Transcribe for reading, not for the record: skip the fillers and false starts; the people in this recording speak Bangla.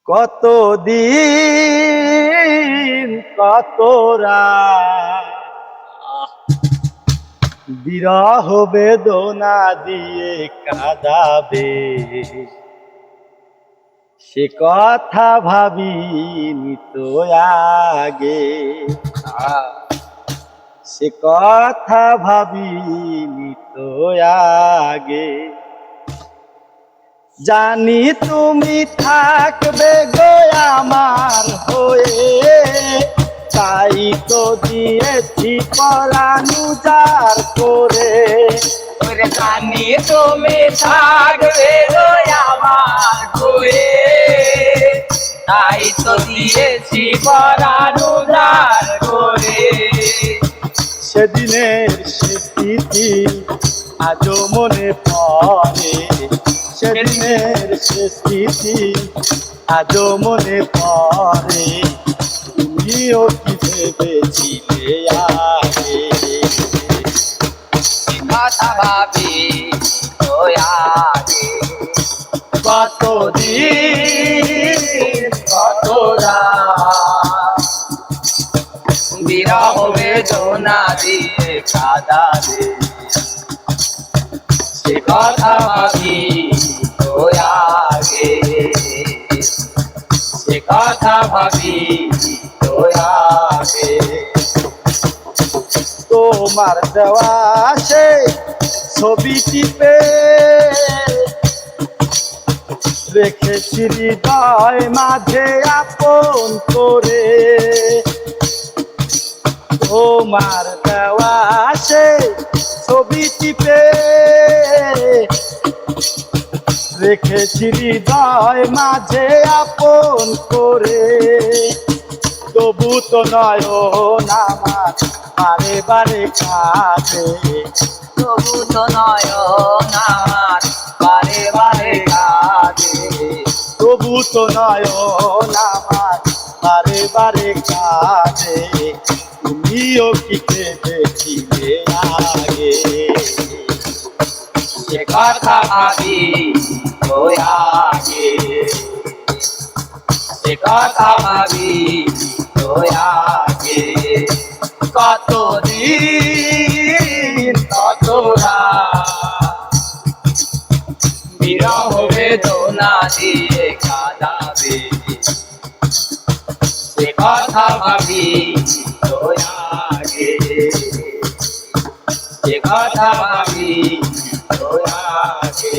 কতদিন কত রাত বিরহ বেদনা দিয়ে কাঁদাবে, সে কথা ভাবিনি তো আগে। সে কথা ভাবিনি তো আগে। জানি তুমি থাকবে গো আমার হয়ে, তাই তো দিয়েছি পরাণ উজাড় করে। জানি তুমি থাকবে গো আমার হয়ে, তাই তো দিয়েছি পরাণ উজাড় করে। সেদিনের সে স্মৃতি আজও মনে পড়ে, সেদিনের সে স্মৃতি আজও মনে পড়ে। তুমিও কি ভেবেছিলে আগে, কথা ভাবি তো আগে। কতদিন কত রাত বিরহ বেদনা দিয়ে কাঁদাবে, সে কথা ভাবি তো আগে। সে কথা ভাবি তো আগে। তোমার দেওয়া সে ছবি টিপে রেখেছি হৃদয় মাঝে আপন করে। তোমার দেওয়া সে ছবি টিপে রেখেছি হৃদয় মাঝে আপন করে। তবু তো নয়ন আমার বারে বারে কাঁদে, তবু তো নয়ন আমার বারে বারে কাঁদে। তবু তো নয়ন আমার বারে বারে কাঁদে। তুমিও কি কেঁদেছিলে আগে, সে কথা ভাবি তো আগে। সে কথা ভাবি তো আগে। কতদিন কত রাত বিরহ বেদনা দিয়ে কাঁদাবে, সে কথা ভাবি তো আগে। সে কথা ভাবি তো আগে।